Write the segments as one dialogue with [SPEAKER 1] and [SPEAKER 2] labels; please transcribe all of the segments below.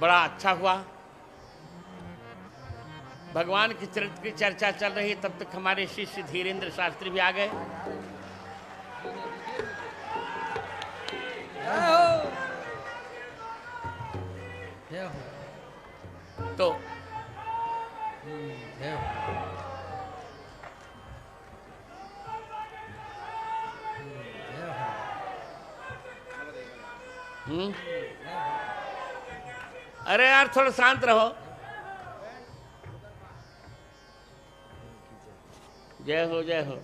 [SPEAKER 1] बड़ा अच्छा हुआ। भगवान की चरित्र की चर्चा चल रही है, तब तक हमारे शिष्य धीरेन्द्र शास्त्री भी आ गए। तो अरे यार थोड़ा शांत रहो। जय हो जय हो।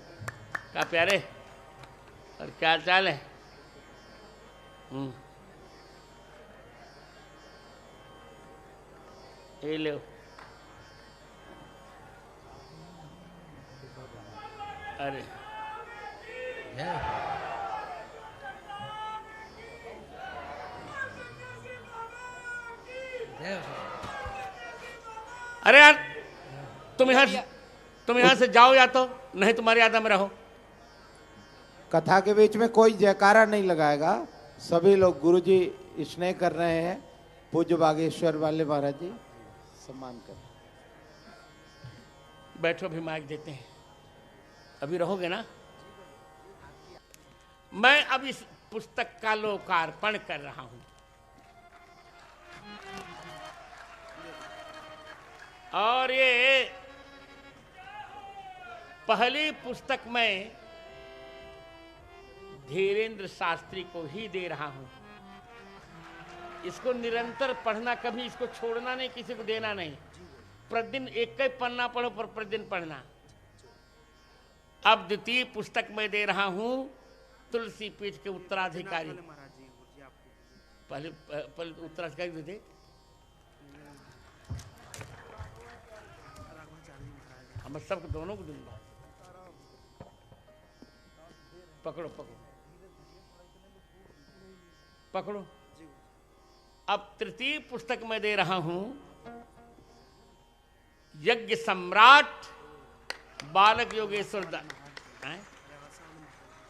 [SPEAKER 1] क्या प्यारे, और क्या चाल है? ये लो। अरे अरे यार तुम यहाँ से जाओ, या तो नहीं तुम्हारी याद में रहो।
[SPEAKER 2] कथा के बीच में कोई जयकारा नहीं लगाएगा। सभी लोग गुरुजी स्नेह कर रहे हैं। पूज्य बागेश्वर वाले महाराज जी सम्मान कर।
[SPEAKER 1] बैठो, अभी माइक देते हैं। अभी रहोगे ना? मैं अब इस पुस्तक का लोकार्पण कर रहा हूं। और ये पहली पुस्तक मैं धीरेन्द्र शास्त्री को ही दे रहा हूं। इसको निरंतर पढ़ना, कभी इसको छोड़ना नहीं, किसी को देना नहीं। प्रतिदिन एक ही पन्ना पढ़ो, पर प्रतिदिन पढ़ना। अब द्वितीय पुस्तक मैं दे रहा हूं तुलसी पीठ के उत्तराधिकारी। पहले उत्तराधिकारी थे। हम सबको दोनों को दूंगा। पकड़ो पकड़ो पकड़ो। अब तृतीय पुस्तक मैं दे रहा हूं यज्ञ सम्राट बालक योगेश्वर दास।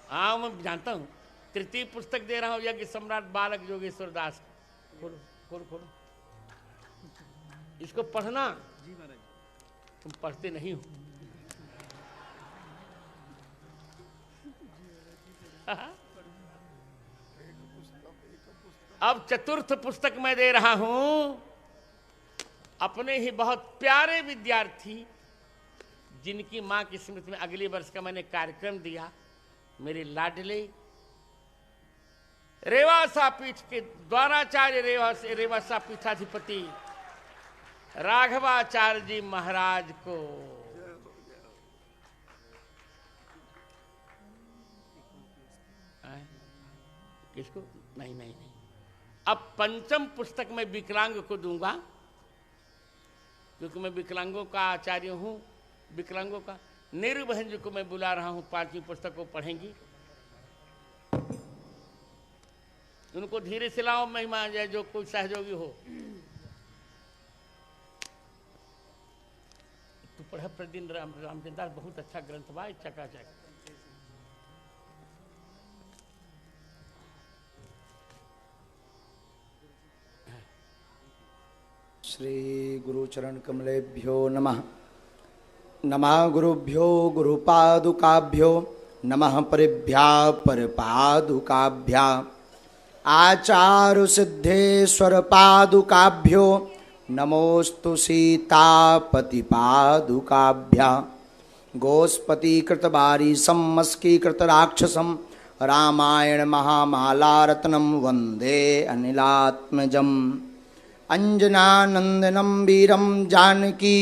[SPEAKER 1] हाँ मैं जानता हूं। तृतीय पुस्तक दे रहा हूं यज्ञ सम्राट बालक योगेश्वर दास। खोलो खोलो खोलो। इसको पढ़ना। तुम पढ़ते नहीं हो। अब चतुर्थ पुस्तक मैं दे रहा हूं अपने ही बहुत प्यारे विद्यार्थी, जिनकी मां की स्मृति में अगले वर्ष का मैंने कार्यक्रम दिया, मेरे लाडले रेवासा पीठ के द्वाराचार्य रेवासा पीठाधिपति राघवाचार्य जी महाराज को। किसको? नहीं नहीं नहीं। अब पंचम पुस्तक मैं विकलांग को दूंगा, क्योंकि मैं विकलांगों का आचार्य हूं। विकलांगों का नीरू बहन जी को मैं बुला रहा हूं, पांचवी पुस्तक को पढ़ेंगी। उनको धीरे से लाओ, महिमा जाए, जो कोई सहयोगी हो। तो पढ़ा प्रतिदिन रामचंद्र दास, बहुत अच्छा ग्रंथ बा, चकाचक।
[SPEAKER 3] श्री गुरुचरण कमलेभ्यो नमः। नमः गुरुभ्यो गुरुपादुकाभ्यो नमः परिभ्या परपादुकाभ्या आचार्य सिद्धेश्वर पादुकाभ्यो नमोस्तु सीतापति पादुकाभ्या गोस्पति कृतबारी सम्मस्कीकृत राक्षसम रामायण महामालारत्नम वंदे अनिलात्मजम अंजनानंदनम वीरम जानकी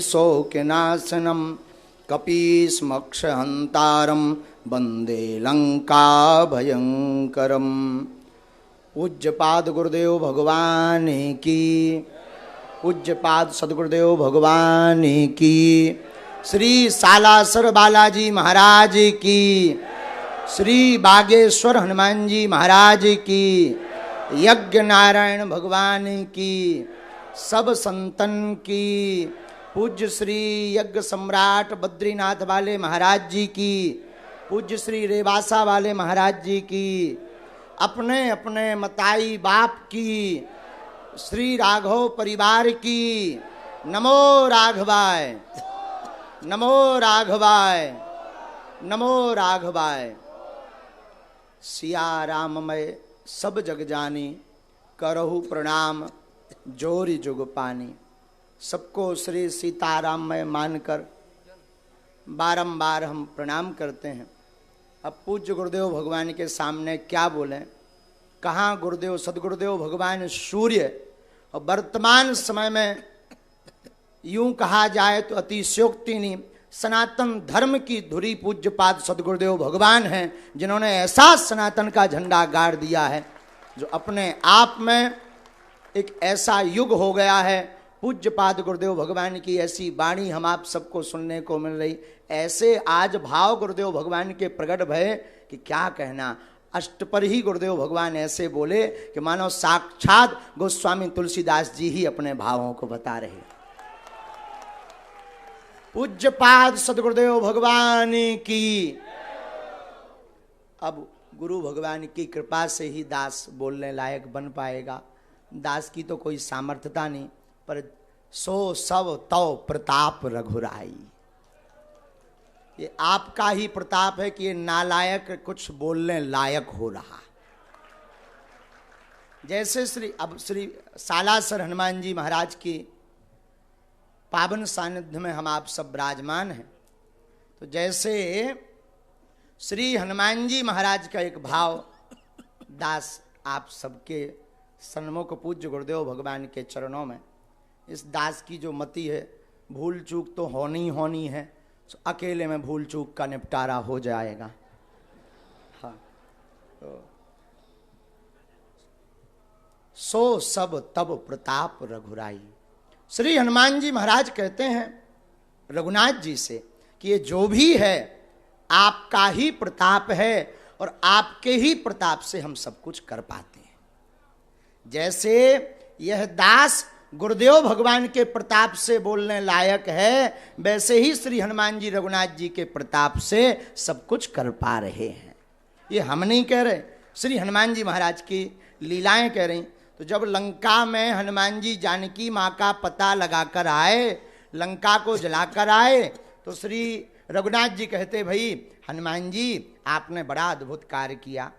[SPEAKER 3] शोकनाशनम कपीसमक्षहंतारम वंदे लंका भयंकरम। पूज्यपाद गुरुदेव भगवान की, पूज्यपाद सदगुरुदेव भगवान की, श्री सालासर बालाजी महाराज की, श्री बागेश्वर हनुमान जी महाराज की, यज्ञ नारायण भगवान की, सब संतन की, पूज्य श्री यज्ञ सम्राट बद्रीनाथ वाले महाराज जी की, पूज्य श्री रेवासा वाले महाराज जी की, अपने अपने मताई बाप की, श्री राघव परिवार की नमो राघवाय, नमो राघवाय, नमो राघवाय। सिया राममय सब जग जानी, करहु प्रणाम जोरी जुग पानी। सबको श्री सीताराममय मानकर बारंबार हम प्रणाम करते हैं। अब पूज्य गुरुदेव भगवान के सामने क्या बोलें, कहाँ गुरुदेव सदगुरुदेव भगवान सूर्य, और वर्तमान समय में यूं कहा जाए तो अतिशयोक्ति नहीं, सनातन धर्म की धुरी पूज्यपाद सदगुरुदेव भगवान हैं, जिन्होंने ऐसा सनातन का झंडा गाड़ दिया है जो अपने आप में एक ऐसा युग हो गया है। पूज्यपाद गुरुदेव भगवान की ऐसी वाणी हम आप सबको सुनने को मिल रही, ऐसे आज भाव गुरुदेव भगवान के प्रकट भय कि क्या कहना। अष्टपर ही गुरुदेव भगवान ऐसे बोले कि मानो साक्षात गोस्वामी तुलसीदास जी ही अपने भावों को बता रहे। पूज्यपाद सदगुरुदेव भगवान की। अब गुरु भगवान की कृपा से ही दास बोलने लायक बन पाएगा। दास की तो कोई सामर्थ्यता नहीं, पर सो सब तव प्रताप रघुराई, ये आपका ही प्रताप है कि ये नालायक कुछ बोलने लायक हो रहा। जैसे श्री सालासर हनुमान जी महाराज की पावन सानिध्य में हम आप सब विराजमान हैं, तो जैसे श्री हनुमान जी महाराज का एक भाव दास आप सबके सन्मुख पूज्य गुरुदेव भगवान के चरणों में, इस दास की जो मति है, भूल चूक तो होनी है, तो अकेले में भूल चूक का निपटारा हो जाएगा। हाँ, तो सो सब तब प्रताप रघुराई। श्री हनुमान जी महाराज कहते हैं रघुनाथ जी से कि ये जो भी है आपका ही प्रताप है, और आपके ही प्रताप से हम सब कुछ कर पाते हैं। जैसे यह दास गुरुदेव भगवान के प्रताप से बोलने लायक है, वैसे ही श्री हनुमान जी रघुनाथ जी के प्रताप से सब कुछ कर पा रहे हैं। ये हम नहीं कह रहे, श्री हनुमान जी महाराज की लीलाएं कह रही। तो जब लंका में हनुमान जी जानकी माँ का पता लगाकर आए, लंका को जलाकर आए, तो श्री रघुनाथ जी कहते भाई हनुमान जी आपने बड़ा अद्भुत कार्य किया।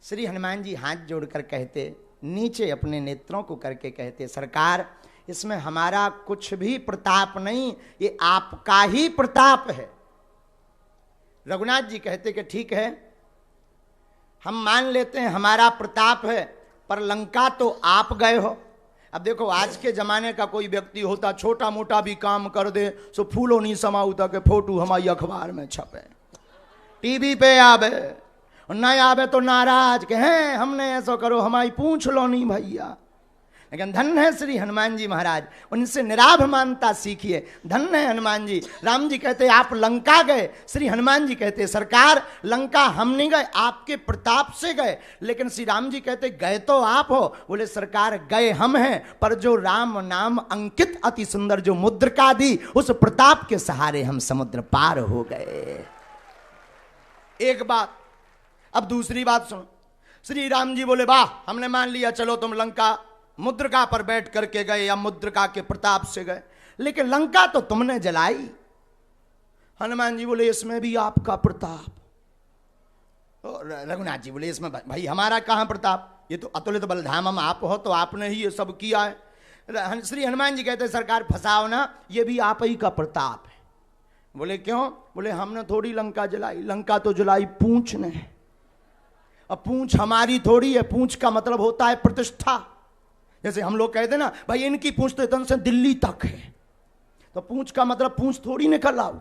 [SPEAKER 3] श्री हनुमान जी हाथ जोड़कर कहते, नीचे अपने नेत्रों को करके कहते, सरकार इसमें हमारा कुछ भी प्रताप नहीं, ये आपका ही प्रताप है। रघुनाथ जी कहते कि ठीक है, हम मान लेते हैं हमारा प्रताप है, पर लंका तो आप गए हो। अब देखो आज के जमाने का कोई व्यक्ति होता, छोटा मोटा भी काम कर दे, सो फूलो नहीं समाऊता के फोटो हमारी अखबार में छपे, टीवी पे आवे, और न आवे तो नाराज के हैं हमने ऐसा करो, हमारी पूछ लो नहीं भैया। लेकिन धन्य है श्री हनुमान जी महाराज, उनसे निराभ मानता सीखिए। धन्य है हनुमान जी। राम जी कहते आप लंका गए, श्री हनुमान जी कहते सरकार लंका हम नहीं गए, आपके प्रताप से गए। लेकिन श्री राम जी कहते गए तो आप हो, बोले सरकार गए हम हैं, पर जो राम नाम अंकित अति सुंदर जो मुद्रिका दी, उस प्रताप के सहारे हम समुद्र पार हो गए। एक बात। अब दूसरी बात सुनो। श्री राम जी बोले वाह हमने मान लिया, चलो तुम लंका मुद्रिका पर बैठ करके गए या मुद्रिका के प्रताप से गए, लेकिन लंका तो तुमने जलाई। हनुमान जी बोले इसमें भी आपका प्रताप। रघुनाथ जी बोले इसमें भाई हमारा कहां प्रताप, ये तो अतुलित बलधामम आप हो, तो आपने ही ये सब किया है। श्री हनुमान जी कहते सरकार फंसाओ ना, ये भी आप ही का प्रताप है। बोले क्यों? बोले हमने थोड़ी लंका जलाई, लंका तो जलाई पूंछ ने। अब पूंछ हमारी थोड़ी है, पूंछ का मतलब होता है प्रतिष्ठा। जैसे हम लोग कहते ना भाई इनकी पूंछ तो इतने से दिल्ली तक है, तो पूंछ का मतलब पूंछ थोड़ी निकल आओ,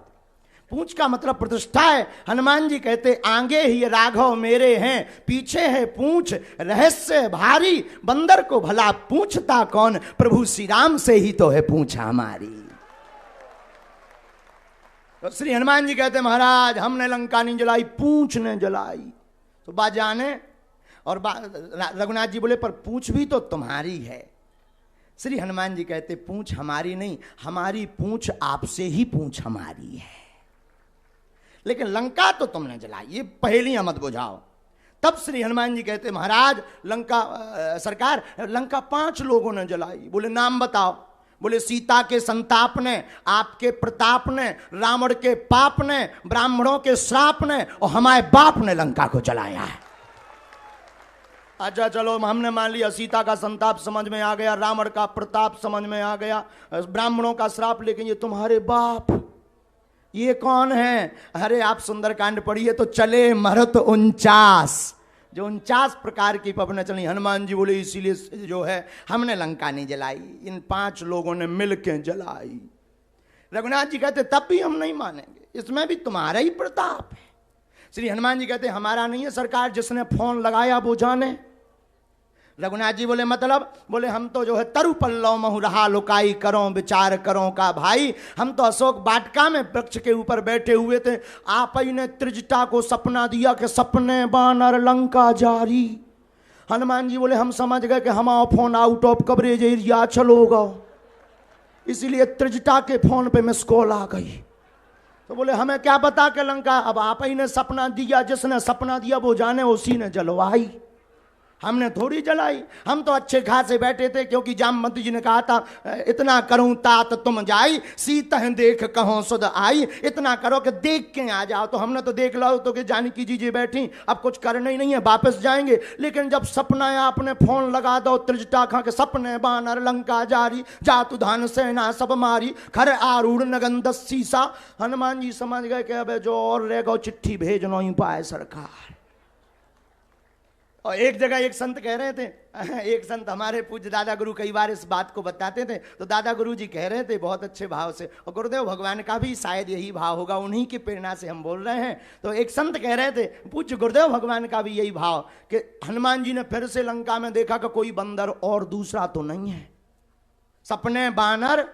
[SPEAKER 3] पूंछ का मतलब प्रतिष्ठा है। हनुमान जी कहते आगे ही राघव मेरे हैं, पीछे है पूंछ रहस्य भारी, बंदर को भला पूछता कौन, प्रभु श्री राम से ही तो है पूंछ हमारी। तो श्री हनुमान जी कहते महाराज हमने लंका नहीं जलाई, पूंछ ने जलाई। तो बाजाने और रघुनाथ जी बोले पर पूंछ भी तो तुम्हारी है। श्री हनुमान जी कहते पूंछ हमारी नहीं, हमारी पूंछ आपसे ही पूंछ हमारी है, लेकिन लंका तो तुमने जलाई। ये पहेलियां मत बुझाओ, तब श्री हनुमान जी कहते महाराज लंका सरकार लंका 5 लोगों ने जलाई। बोले नाम बताओ। बोले सीता के संताप ने, आपके प्रताप ने, रावण के पाप ने, ब्राह्मणों के श्राप ने और हमारे बाप ने लंका को जलाया है। अच्छा चलो हमने मान लिया सीता का संताप समझ में आ गया, रावण का प्रताप समझ में आ गया, ब्राह्मणों का श्राप, लेकिन ये तुम्हारे बाप ये कौन है? अरे आप सुंदरकांड पढ़िए तो चले मरत 49, जो 49 प्रकार की पपने चली। हनुमान जी बोले इसीलिए जो है हमने लंका नहीं जलाई, इन 5 लोगों ने मिलकर जलाई। रघुनाथ जी कहते तब भी हम नहीं मानेंगे, इसमें भी तुम्हारा ही प्रताप है। श्री हनुमान जी कहते हमारा नहीं है सरकार, जिसने फोन लगाया वो जाने। रघुनाथ जी बोले मतलब? बोले हम तो जो है तरु पल्लव महु रहा लुकाई करो विचार करो का भाई, हम तो अशोक वाटिका में वृक्ष के ऊपर बैठे हुए थे, आप ही ने त्रिजटा को सपना दिया कि सपने बानर लंका जारी। हनुमान जी बोले हम समझ गए कि हमारा phone out of coverage area चलोगा, इसीलिए त्रिजटा के फोन पे मिस कॉल आ गई। तो बोले हमें क्या पता कि लंका, अब आप ही ने सपना दिया, जिसने सपना दिया वो जाने, उसी ने जलवाई, हमने थोड़ी जलाई। हम तो अच्छे खासे बैठे थे, क्योंकि जामवंती जी ने कहा था इतना करूं तात तुम जाई, सीता देख कहो सुध आई। इतना करो कि देख के आ जाओ। तो हमने तो देख लो तो कि जानकी जी बैठी, अब कुछ करना ही नहीं है, वापस जाएंगे। लेकिन जब सपना है आपने फोन लगा दो त्रिजटा खा के, सपने बानर लंका जारी, जातु धान सेना सब मारी, खर आरूढ़ नगन सीसा। हनुमान जी समझ गए कि अब जो और रह गो चिट्ठी भेज नहीं पाए सरकार। और एक जगह एक संत कह रहे थे, एक संत हमारे पूज्य दादा गुरु कई बार इस बात को बताते थे, तो दादा गुरु जी कह रहे थे बहुत अच्छे भाव से, और गुरुदेव भगवान का भी शायद यही भाव होगा, उन्हीं की प्रेरणा से हम बोल रहे हैं। तो एक संत कह रहे थे पूज्य गुरुदेव भगवान का भी यही भाव कि हनुमान जी ने फिर से लंका में देखा कि कोई बंदर और दूसरा तो नहीं है, सपने बानर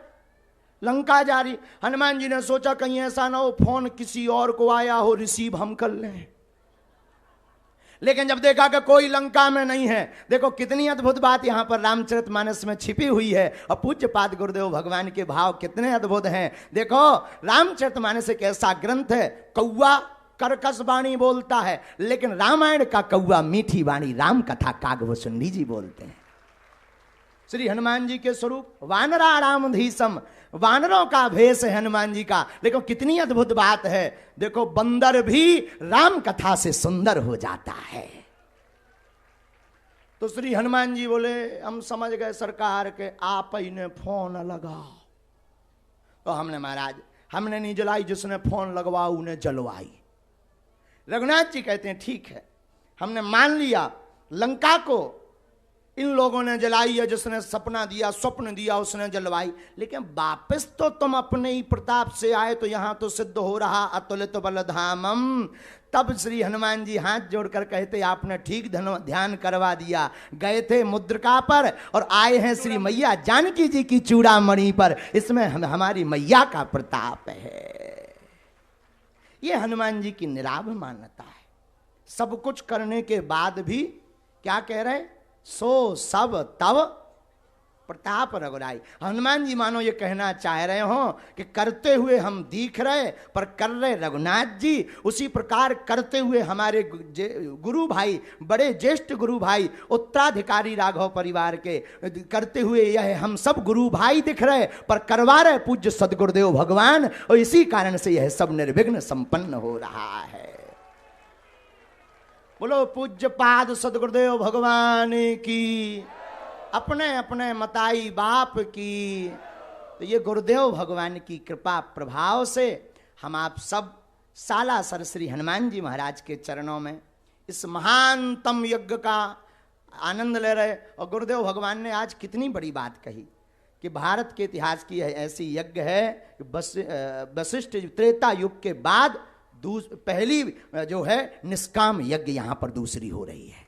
[SPEAKER 3] लंका जारी। हनुमान जी ने सोचा कहीं ऐसा ना हो फोन किसी और को आया हो, रिसीव हम कर लें। लेकिन जब देखा कि कोई लंका में नहीं है, देखो कितनी अद्भुत बात यहां पर रामचरितमानस में छिपी हुई है, और पूज्यपाद गुरुदेव भगवान के भाव कितने अद्भुत हैं। देखो रामचरितमानस एक ऐसा ग्रंथ है, कौआ कर्कश वाणी बोलता है, लेकिन रामायण का कौआ मीठी वाणी राम कथा कागभूषणी जी बोलते हैं। श्री हनुमान जी के स्वरूप वानरा रामधीसम, वानरों का भेष है हनुमान जी का। देखो कितनी अद्भुत बात है, देखो बंदर भी राम कथा से सुंदर हो जाता है। तो श्री हनुमान जी बोले हम समझ गए सरकार के, आप ही ने फोन लगाओ। तो हमने महाराज हमने नहीं जलाई, जिसने फोन लगवा उन्हें जलवाई। रघुनाथ जी कहते हैं ठीक है, हमने मान लिया लंका को इन लोगों ने जलाई है, जिसने सपना दिया स्वप्न दिया उसने जलवाई, लेकिन वापस तो तुम अपने ही प्रताप से आए, तो यहां तो सिद्ध हो रहा अतुलित बलधामम। तब श्री हनुमान जी हाथ जोड़कर कहते आपने ठीक ध्यान करवा दिया, गए थे मुद्रिका पर और आए हैं श्री मैया जानकी जी की चूड़ामणि पर, इसमें हमारी मैया का प्रताप है। ये हनुमान जी की निराभ मान्यता है। सब कुछ करने के बाद भी क्या कह रहे, सो सब तब प्रताप रघुराई। हनुमान जी मानो ये कहना चाह रहे हो कि करते हुए हम दिख रहे पर कर रहे रघुनाथ जी, उसी प्रकार करते हुए हमारे गुरु भाई, बड़े ज्येष्ठ गुरु भाई, उत्तराधिकारी राघव परिवार के करते हुए यह हम सब गुरु भाई दिख रहे पर करवा रहे पूज्य सदगुरुदेव भगवान, और इसी कारण से यह सब निर्विघ्न संपन्न हो रहा है। बोलो पूज्य पाद सदगुरुदेव भगवान की, अपने अपने मताई बाप की। तो ये गुरुदेव भगवान की कृपा प्रभाव से हम आप सब सालासर श्री हनुमान जी महाराज के चरणों में इस महानतम यज्ञ का आनंद ले रहे। और गुरुदेव भगवान ने आज कितनी बड़ी बात कही कि भारत के इतिहास की ऐसी यज्ञ है, वशिष्ठ त्रेता युग के बाद पहली जो है निष्काम यज्ञ यहां पर दूसरी हो रही है।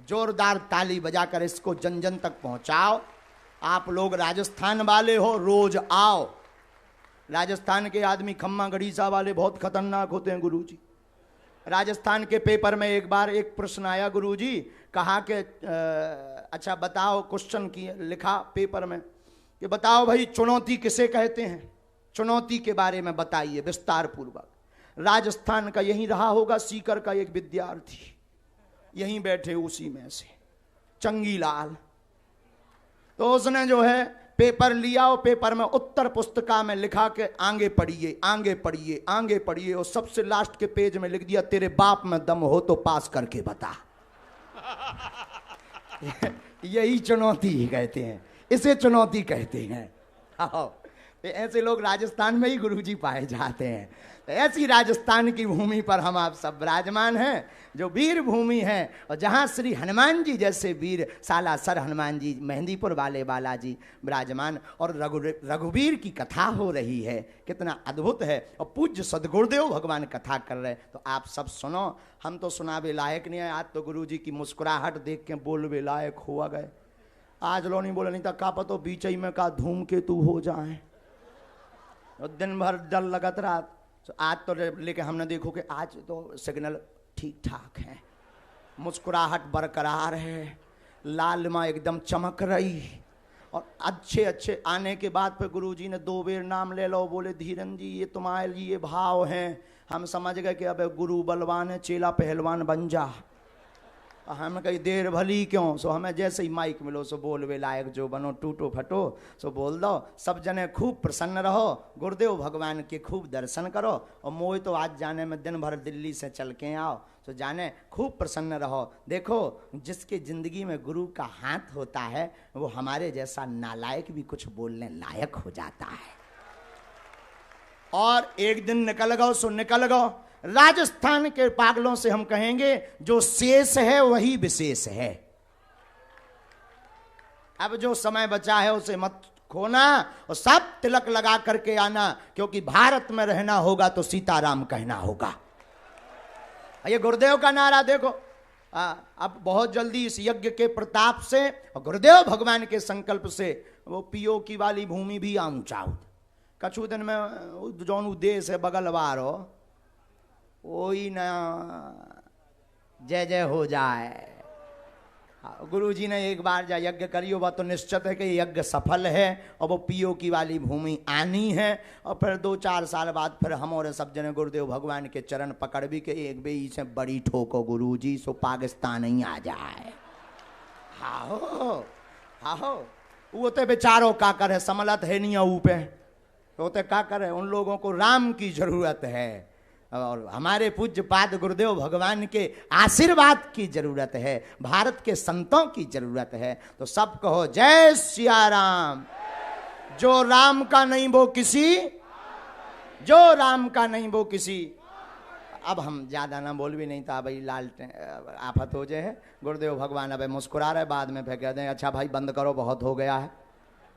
[SPEAKER 3] जोरदार ताली बजाकर इसको जन जन तक पहुंचाओ। आप लोग राजस्थान वाले हो, रोज आओ। राजस्थान के आदमी खम्मा गढ़ीसा वाले बहुत खतरनाक होते हैं गुरुजी। राजस्थान के पेपर में एक बार एक प्रश्न आया, गुरुजी कहा कि अच्छा बताओ, क्वेश्चन की लिखा पेपर में कि बताओ भाई चुनौती किसे कहते हैं, चुनौती के बारे में बताइए विस्तार पूर्वक। राजस्थान का यही रहा होगा सीकर का एक विद्यार्थी, यहीं बैठे उसी में से चंगी लाल। तो उसने जो है पेपर लिया और पेपर में उत्तर पुस्तिका में लिखा के आगे पढ़िए आगे पढ़िए आगे पढ़िए, और सबसे लास्ट के पेज में लिख दिया तेरे बाप में दम हो तो पास करके बता। यही चुनौती ही कहते हैं, इसे चुनौती कहते हैं। आओ, ऐसे लोग राजस्थान में ही गुरुजी पाए जाते हैं। तो ऐसी राजस्थान की भूमि पर हम आप सब विराजमान हैं, जो वीर भूमि है, और जहाँ श्री हनुमान जी जैसे वीर सालासर हनुमान जी, मेहंदीपुर वाले बालाजी विराजमान, और रघुवीर की कथा हो रही है। कितना अद्भुत है। और पूज्य सदगुरुदेव भगवान कथा कर रहे। तो आप सब सुनो, हम तो सुनावे लायक नहीं है। आज तो गुरुजी की मुस्कुराहट देख के बोलवे लायक हुआ गए। आज लो नहीं बोला, नहीं था का पतो बीच ही में का धूमकेतु हो जाए, दिन भर डर लगत रहा। तो आज तो लेके हमने देखो कि आज तो सिग्नल ठीक ठाक है, मुस्कुराहट बरकरार है, लालिमा एकदम चमक रही। और अच्छे अच्छे आने के बाद फिर गुरुजी ने 2 बेर नाम ले लो, बोले धीरन जी ये तुम्हारे लिए भाव हैं। हम समझ गए कि अब गुरु बलवान है, चेला पहलवान बन जा। हम कहीं देर भली क्यों, सो हमें जैसे ही माइक मिलो सो बोलवे लायक जो बनो, टूटो फटो सो बोल दो। सब जने खूब प्रसन्न रहो, गुरुदेव भगवान के खूब दर्शन करो। और मोह तो आज जाने में दिन भर दिल्ली से चल के आओ, तो जाने खूब प्रसन्न रहो। देखो जिसके जिंदगी में गुरु का हाथ होता है वो हमारे जैसा नालायक भी कुछ बोलने लायक हो जाता है। और एक दिन निकल गो सो निकल गो। राजस्थान के पागलों से हम कहेंगे जो शेष है वही विशेष है। अब जो समय बचा है उसे मत खोना, और सब तिलक लगा करके आना, क्योंकि भारत में रहना होगा तो सीताराम कहना होगा। ये गुरुदेव का नारा देखो। अब बहुत जल्दी इस यज्ञ के प्रताप से और गुरुदेव भगवान के संकल्प से वो पियो की वाली भूमि भी आऊंचाउद कछु दिन में जौन देश है बगलवार हो वही ना जय जय हो जाए। गुरुजी ने एक बार जा यज्ञ करियो बा तो निश्चित है कि यज्ञ सफल है, और वो पियो की वाली भूमि आनी है। और फिर 2-4 साल बाद फिर हम और सब जने गुरुदेव भगवान के चरण पकड़ भी के एक बे से बड़ी ठोको गुरुजी सो पाकिस्तान ही आ जाए। हाहो हाहो वो तो बेचारों का कर है, समलत है नहीं ऊपे तो का करे। उन लोगों को राम की जरूरत है, और हमारे पूज्य पाद गुरुदेव भगवान के आशीर्वाद की जरूरत है, भारत के संतों की जरूरत है। तो सब कहो जय सिया राम। जो राम का नहीं वो किसी, जो राम का नहीं वो किसी। अब हम ज्यादा ना बोल भी नहीं था भाई, लाल आफत हो जाए। गुरुदेव भगवान अब मुस्कुरा रहे, बाद में फिर कहते हैं अच्छा भाई बंद करो बहुत हो गया है।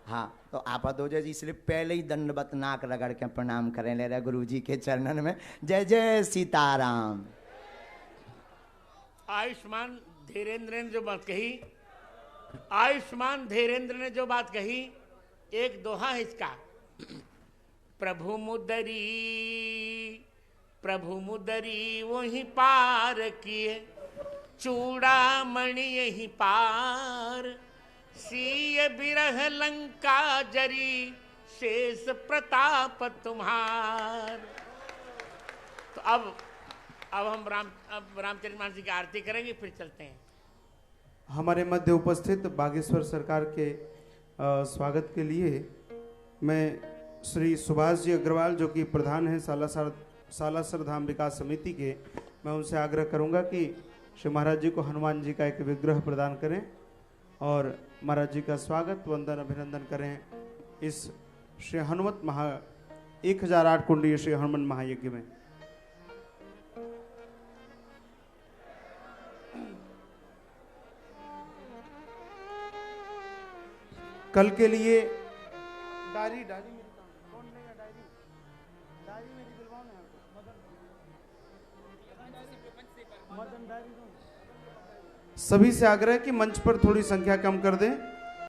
[SPEAKER 3] हाँ तो आफत हो जाए, इसलिए पहले ही दंडवत नाक रगड़ के प्रणाम करें ले रहे गुरु जी के चरणन में। जय जय सीताराम।
[SPEAKER 1] आयुष्मान धीरेन्द्र ने जो बात कही, आयुष्मान धीरेन्द्र ने जो बात कही, एक दोहा है इसका। प्रभु मुदरी वही पार किए, चूड़ामणि यही पार, सीय बिरह लंका जरी, शेष प्रताप तुम्हार। तो अब हम रामचरितमानस जी की आरती करेंगे, फिर चलते हैं।
[SPEAKER 4] हमारे मध्य उपस्थित बागेश्वर सरकार के स्वागत के लिए मैं श्री सुभाष जी अग्रवाल जो कि प्रधान हैं सालासर धाम विकास समिति के, मैं उनसे आग्रह करूंगा कि श्री महाराज जी को हनुमान जी का एक विग्रह प्रदान करें और महाराज जी का स्वागत वंदन अभिनंदन करें इस श्री हनुमत 1008 कुंडीय श्री हनुमान महायज्ञ में। कल के लिए डायरी कौन लेगा? डायरी मेरी दिलवाओ ना मदन डायरी। सभी से आग्रह है कि मंच पर थोड़ी संख्या कम कर दें।